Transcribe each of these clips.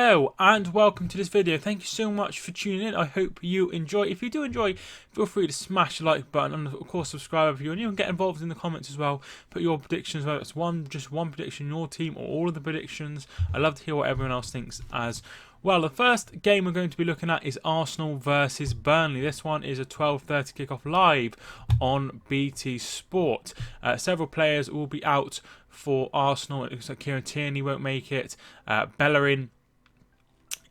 Hello and welcome to this video. Thank you so much for tuning in. I hope you enjoy. If you do enjoy, feel free to smash the like button and of course subscribe if you're new, and get involved in the comments as well. Put your predictions, whether it's just one prediction in your team or all of the predictions. I love to hear what everyone else thinks as well. The first game we're going to be looking at is Arsenal versus Burnley. This one is a 12:30 kickoff live on BT Sport. Several players will be out for Arsenal. It looks like Kieran Tierney won't make it. Bellerin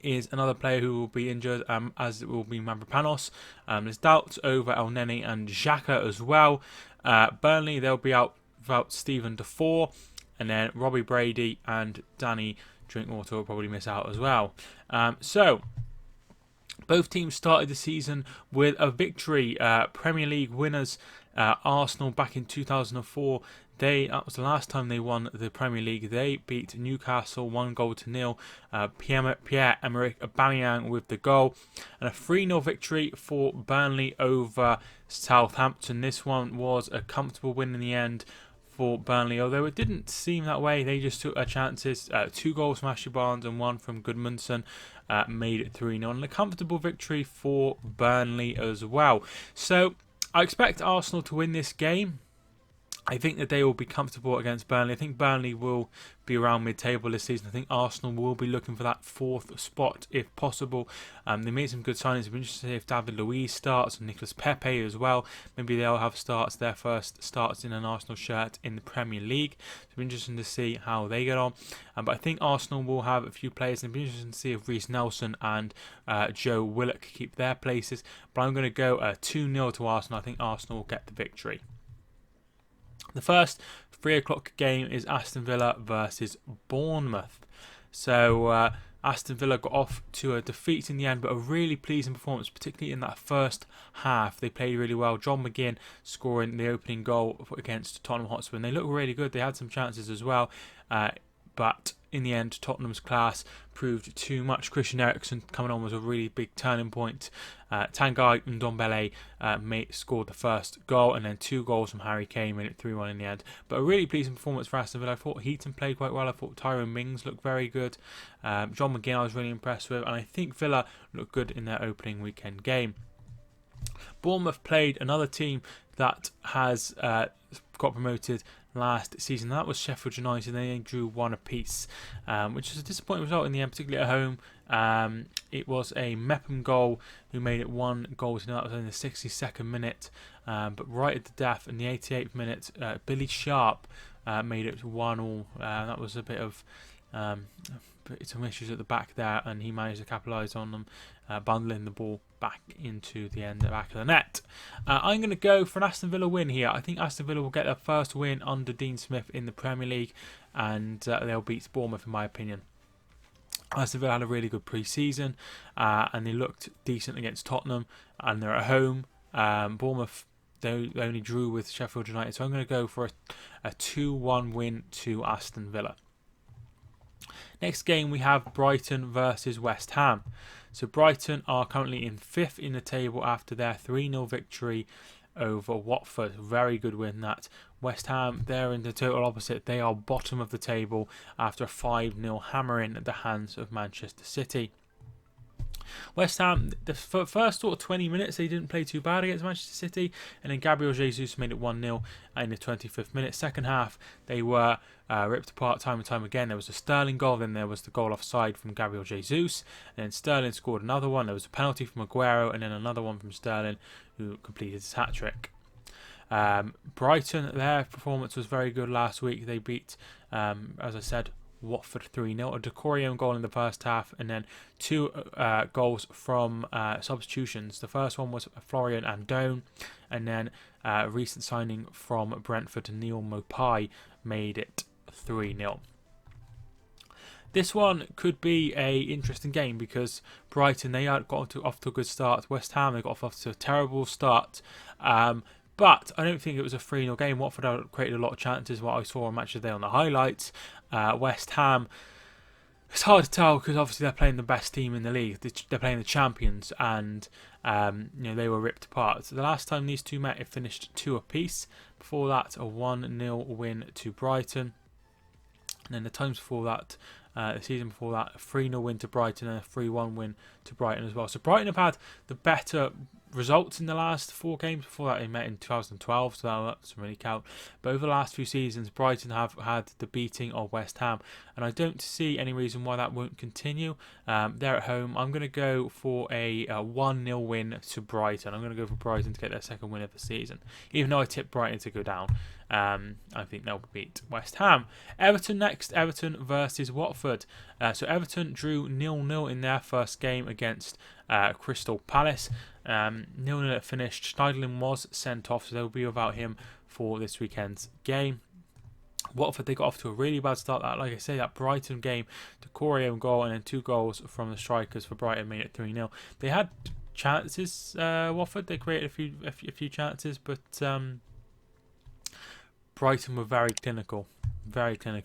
is another player who will be injured, as it will be Mavropanos. There's doubts over El Neni and Xhaka as well. Burnley, they'll be out without Stephen Defoe, and then Robbie Brady and Danny Drinkwater will probably miss out as well. So both teams started the season with a victory. Premier League winners Arsenal back in 2004. That was the last time they won the Premier League. They beat Newcastle 1-0. Pierre-Emerick Aubameyang with the goal. And a 3-0 victory for Burnley over Southampton. This one was a comfortable win in the end for Burnley, although it didn't seem that way. They just took their chances. 2 goals from Ashley Barnes and 1 from Goodmanson made it 3-0. And a comfortable victory for Burnley as well. So I expect Arsenal to win this game. I think that they will be comfortable against Burnley. I think Burnley will be around mid-table this season. I think Arsenal will be looking for that 4th spot if possible. They made some good signings. It'll be interesting to see if David Luiz starts and Nicolas Pepe as well. Maybe they'll have their first starts in an Arsenal shirt in the Premier League. It'll be interesting to see how they get on. But I think Arsenal will have a few players, and it'll be interesting to see if Reece Nelson and Joe Willock keep their places. But I'm going to go 2-0 to Arsenal. I think Arsenal will get the victory. The first 3 o'clock game is Aston Villa versus Bournemouth. So Aston Villa got off to a defeat in the end, but a really pleasing performance, particularly in that first half. They played really well. John McGinn scoring the opening goal against Tottenham Hotspur. And they looked really good. They had some chances as well. But in the end, Tottenham's class proved too much. Christian Eriksen coming on was a really big turning point. Tanguy Ndombele scored the first goal, and then 2 goals from Harry Kane made it 3-1 in the end. But a really pleasing performance for Aston Villa. I thought Heaton played quite well. I thought Tyrone Mings looked very good. John McGinn I was really impressed with, and I think Villa looked good in their opening weekend game. Bournemouth played another team that has got promoted last season. That was Sheffield United. They drew 1 apiece, which is a disappointing result in the end, particularly at home. It was a Mepham goal who made it 1-0. That was in the 62nd minute, but right at the death in the 88th minute, Billy Sharp made it 1-1. That was a bit of some issues at the back there, and he managed to capitalise on them, bundling the ball back into the back of the net. I'm going to go for an Aston Villa win here. I think Aston Villa will get their first win under Dean Smith in the Premier League, and they'll beat Bournemouth in my opinion. Aston Villa had a really good pre-season, and they looked decent against Tottenham, and they're at home. Bournemouth, they only drew with Sheffield United, so I'm going to go for a 2-1 win to Aston Villa. Next game we have Brighton versus West Ham. So Brighton are currently in 5th in the table after their 3-0 victory over Watford. Very good win that. West Ham, they're in the total opposite. They are bottom of the table after a 5-0 hammering at the hands of Manchester City. West Ham, the first sort of 20 minutes, they didn't play too bad against Manchester City, and then Gabriel Jesus made it 1-0 in the 25th minute. Second half, they were ripped apart time and time again. There was a Sterling goal, then there was the goal offside from Gabriel Jesus, and then Sterling scored another one. There was a penalty from Aguero, and then another one from Sterling, who completed his hat-trick. Brighton, their performance was very good last week. They beat, as I said, Watford 3-0, a Decorio goal in the first half, and then 2 goals from substitutions. The first one was Florian Andone, and then recent signing from Brentford, Neil Mopai, made it 3-0. This one could be a interesting game because Brighton, they got off to a good start. West Ham, they got off to a terrible start. But I don't think it was a 3-0 game. Watford created a lot of chances, what I saw on Match of the Day on the highlights. West Ham, it's hard to tell because obviously they're playing the best team in the league. They're playing the champions, and they were ripped apart. So the last time these two met, it finished 2 apiece. Before that, a 1-0 win to Brighton. And then the times before that, The season before that, a 3-0 win to Brighton and a 3-1 win to Brighton as well. So Brighton have had the better results in the last 4 games. Before that, they met in 2012, so that doesn't really count. But over the last few seasons, Brighton have had the beating of West Ham, and I don't see any reason why that won't continue. They're at home. I'm going to go for a 1-0 win to Brighton. I'm going to go for Brighton to get their second win of the season, even though I tipped Brighton to go down. I think they'll beat West Ham. Everton next. Everton versus Watford. So Everton drew 0-0 in their first game against Crystal Palace. 0-0 finished. Schneiderlin was sent off, so they'll be without him for this weekend's game. Watford, they got off to a really bad start. Like I say, that Brighton game, the Corey own goal and then 2 goals from the strikers for Brighton made it 3-0. They had chances. Watford, they created a few chances, but Brighton were very clinical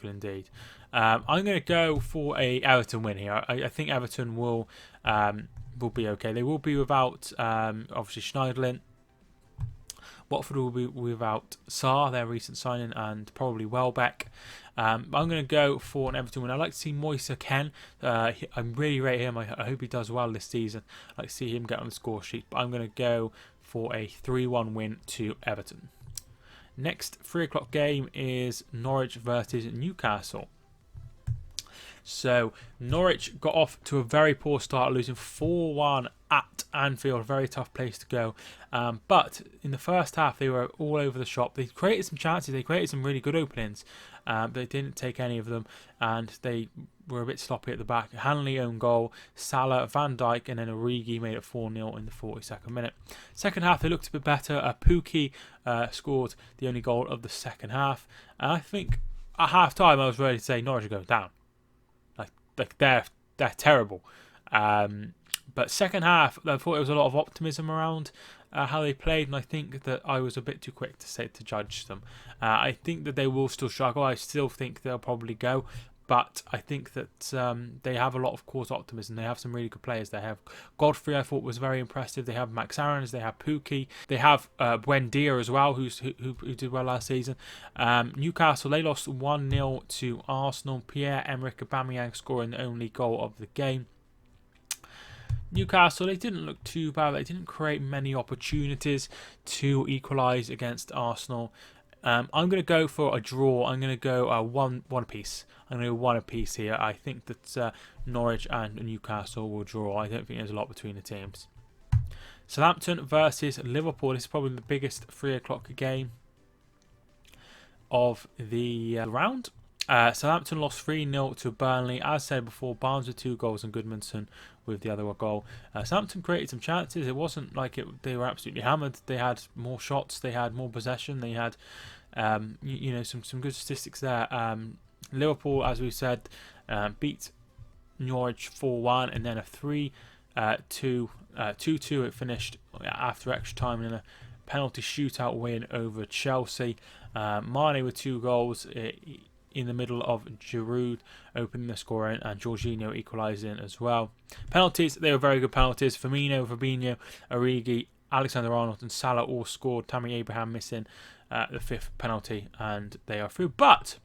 indeed. I'm going to go for a Everton win here. I think Everton will be okay. They will be without obviously Schneiderlin. Watford will be without Sarr, their recent signing, and probably Welbeck. I'm going to go for an Everton win. I like to see Moise Kean. I really rate him. I hope he does well this season. I like to see him get on the score sheet. But I'm going to go for a 3-1 win to Everton. Next 3 o'clock game is Norwich versus Newcastle. So Norwich got off to a very poor start, losing 4-1 at Anfield, a very tough place to go. But in the first half, they were all over the shop. They created some chances. They created some really good openings. But they didn't take any of them, and they were a bit sloppy at the back. Hanley own goal, Salah, Van Dijk, and then Origi made it 4-0 in the 42nd minute. Second half, they looked a bit better. Pukki scored the only goal of the second half. And I think at half time, I was ready to say Norwich are going down. Like they're terrible. But second half, I thought there was a lot of optimism around how they played, and I think that I was a bit too quick to judge them. I think that they will still struggle. I still think they'll probably go, but I think that they have a lot of cause optimism. They have some really good players. They have Godfrey, I thought was very impressive. They have Max Aarons. They have Pukki. They have Buendia as well, who did well last season. Newcastle, they lost 1-0 to Arsenal. Pierre-Emerick Aubameyang scoring the only goal of the game. Newcastle, they didn't look too bad. They didn't create many opportunities to equalise against Arsenal. I'm going to go for a draw. I'm going to go one apiece. I'm going to go 1 apiece here. I think that Norwich and Newcastle will draw. I don't think there's a lot between the teams. Southampton versus Liverpool. This is probably the biggest 3 o'clock game of the round. Southampton lost 3-0 to Burnley. As said before, Barnes with 2 goals and Goodmanson with the other goal. Southampton created some chances. It wasn't like they were absolutely hammered. They had more shots. They had more possession. They had some good statistics there. Liverpool, as we said, beat Norwich 4-1 and then a 2-2. It finished after extra time in a penalty shootout win over Chelsea. Mane with 2 goals in the middle of Giroud opening the scoring and Jorginho equalising as well. Penalties, they were very good penalties. Firmino, Fabinho, Origi, Alexander-Arnold and Salah all scored. Tammy Abraham missing the 5th penalty and they are through. But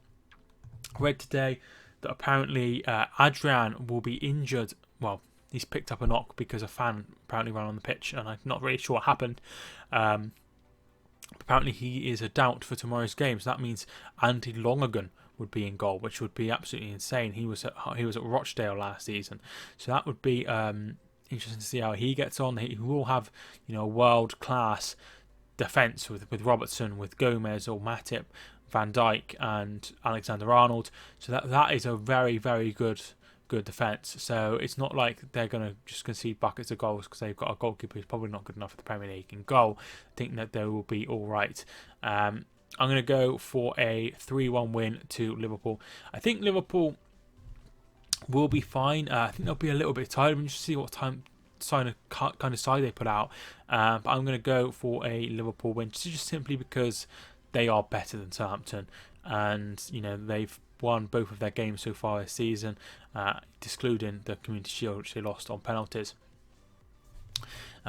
I read today that apparently Adrian will be injured. Well, he's picked up a knock because a fan apparently ran on the pitch and I'm not really sure what happened. Apparently he is a doubt for tomorrow's game, so that means Andy Lonergan would be in goal, which would be absolutely insane. He was at Rochdale last season, so that would be interesting to see how he gets on. He will have a world class defence with Robertson, with Gomez or Matip, Van Dijk and Alexander-Arnold. So that is a very, very good defence. So it's not like they're going to just concede buckets of goals because they've got a goalkeeper who's probably not good enough for the Premier League in goal. I think that they will be all right. I'm going to go for a 3-1 win to Liverpool. I think Liverpool will be fine. I think they'll be a little bit tired. We'll just see what kind of side they put out. But I'm going to go for a Liverpool win just simply because they are better than Southampton. And, they've won both of their games so far this season, excluding the Community Shield, which they lost on penalties.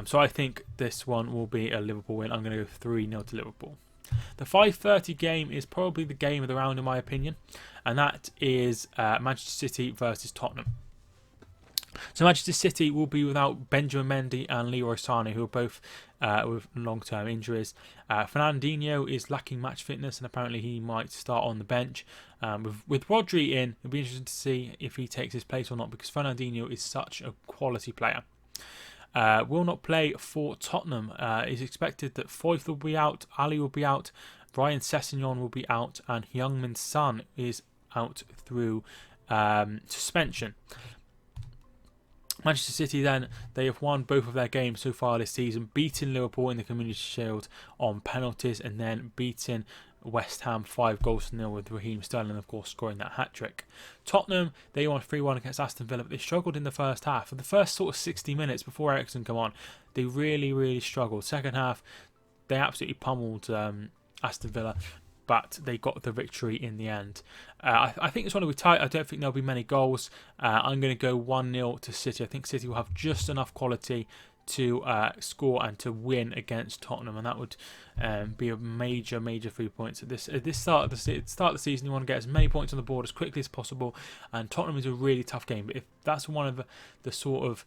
So I think this one will be a Liverpool win. I'm going to go 3-0 to Liverpool. The 5:30 game is probably the game of the round in my opinion, and that is Manchester City versus Tottenham. So Manchester City will be without Benjamin Mendy and Leroy Sané, who are both with long-term injuries. Fernandinho is lacking match fitness, and apparently he might start on the bench. With Rodri in, it'll be interesting to see if he takes his place or not, because Fernandinho is such a quality player. Will not play for Tottenham. It's expected that Foyth will be out, Ali will be out, Brian Sessegnon will be out, and Heung-min Son is out through suspension. Manchester City then, they have won both of their games so far this season, beating Liverpool in the Community Shield on penalties, and then beating West Ham 5-0 with Raheem Sterling, of course, scoring that hat-trick. Tottenham, they won 3-1 against Aston Villa, but they struggled in the first half. For the first sort of 60 minutes before Eriksen come on, they really, really struggled. Second half, they absolutely pummeled Aston Villa, but they got the victory in the end. I think it's going to be tight. I don't think there'll be many goals. I'm going to go 1-0 to City. I think City will have just enough quality to score and to win against Tottenham, and that would be a major 3 points at this start of the season. You want to get as many points on the board as quickly as possible, and Tottenham is a really tough game. But if that's one of the sort of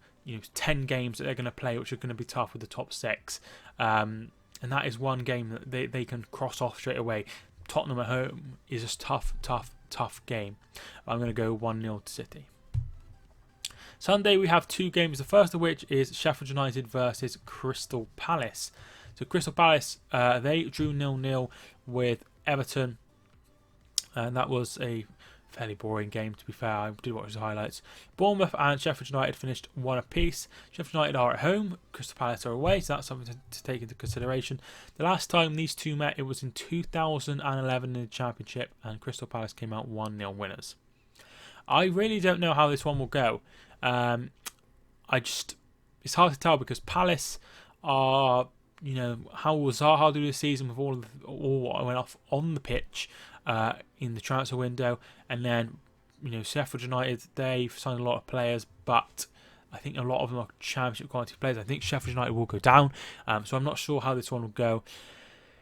10 games that they're going to play, which are going to be tough with the top 6, and that is one game that they can cross off straight away. Tottenham at home is a tough game. I'm going to go 1-0 to City. Sunday we have 2 games, the first of which is Sheffield United versus Crystal Palace. So Crystal Palace, they drew 0-0 with Everton, and that was a fairly boring game, to be fair. I did watch the highlights. Bournemouth and Sheffield United finished 1 apiece. Sheffield United are at home, Crystal Palace are away, so that's something to take into consideration. The last time these two met, it was in 2011 in the Championship, and Crystal Palace came out 1-0 winners. I really don't know how this one will go. It's hard to tell, because Palace are, how will Zaha do this season with all what went off on the pitch in the transfer window, and then Sheffield United, they've signed a lot of players, but I think a lot of them are Championship quality players. I think Sheffield United will go down, so I'm not sure how this one will go.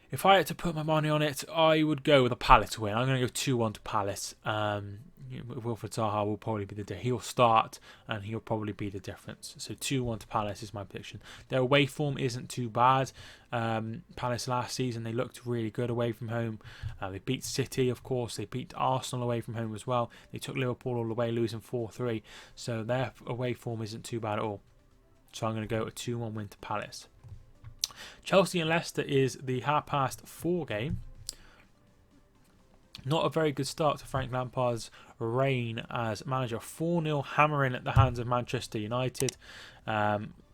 If I had to put my money on it, I would go with a Palace win. I'm going to go 2-1 to Palace. Wilfried Zaha will probably be he'll start, and he'll probably be the difference. So 2-1 to Palace is my prediction. Their away form isn't too bad. Palace last season, they looked really good away from home. They beat City, of course. They beat Arsenal away from home as well. They took Liverpool all the way, losing 4-3. So their away form isn't too bad at all. So I'm going to go a 2-1 win to Palace. Chelsea and Leicester is the 4:30 game. Not a very good start to Frank Lampard's reign as manager. 4-0 hammering at the hands of Manchester United.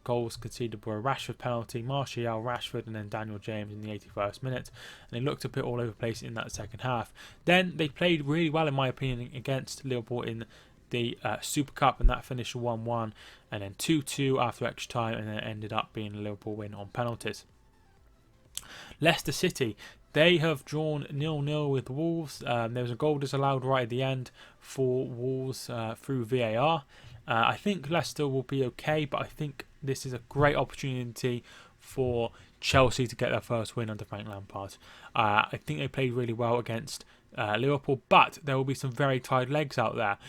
Goals conceded by a Rashford penalty, Martial, Rashford, and then Daniel James in the 81st minute. And they looked a bit all over the place in that second half. Then they played really well, in my opinion, against Liverpool in the Super Cup, and that finished 1-1, and then 2-2 after extra time, and then it ended up being a Liverpool win on penalties. Leicester City, they have drawn 0-0 with Wolves. There was a goal disallowed right at the end for Wolves through VAR. I think Leicester will be okay, but I think this is a great opportunity for Chelsea to get their first win under Frank Lampard. I think they played really well against Liverpool, but there will be some very tired legs out there.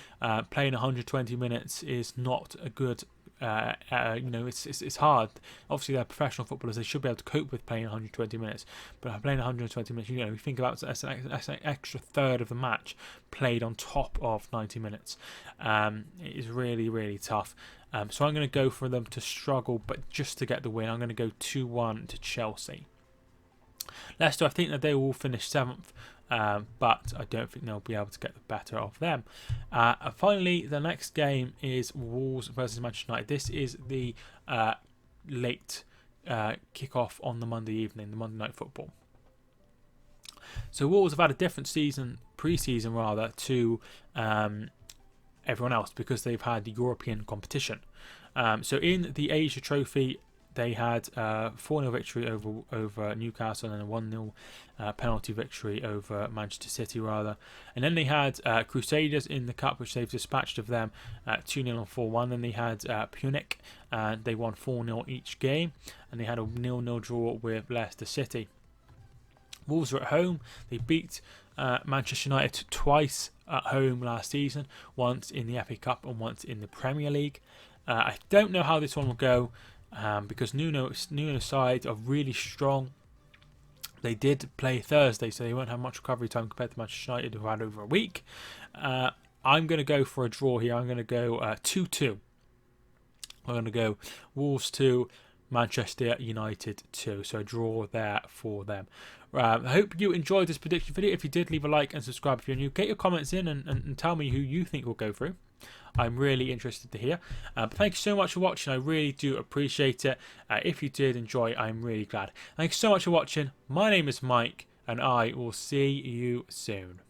Playing 120 minutes is not a good. It's hard. Obviously, they're professional footballers; they should be able to cope with playing 120 minutes. But playing 120 minutes, you think about that's an extra third of the match played on top of 90 minutes. It is really, really tough. So I'm going to go for them to struggle, but just to get the win. I'm going to go 2-1 to Chelsea. Leicester, I think that they will finish 7th. But I don't think they'll be able to get the better of them. And finally, the next game is Wolves versus Manchester United. This is the late kick-off on the Monday evening, the Monday Night Football. So Wolves have had a different pre-season rather, to everyone else, because they've had the European competition. So in the Asia Trophy, they had a 4-0 victory over Newcastle, and a 1-0 penalty victory over Manchester City, rather. And then they had Crusaders in the Cup, which they've dispatched of them 2-0 and 4-1. Then they had Punic, and they won 4-0 each game. And they had a 0-0 draw with Leicester City. Wolves are at home. They beat Manchester United twice at home last season, once in the FA Cup and once in the Premier League. I don't know how this one will go because Nuno's side are really strong. They did play Thursday, so they won't have much recovery time compared to Manchester United, who had over a week. I'm going to go for a draw here. I'm going to go 2-2. I'm going to go Wolves 2, Manchester United 2. So a draw there for them. I hope you enjoyed this prediction video. If you did, leave a like and subscribe if you're new. Get your comments in and tell me who you think will go through. I'm really interested to hear. But thank you so much for watching. I really do appreciate it. If you did enjoy, I'm really glad. Thank you so much for watching. My name is Mike, and I will see you soon.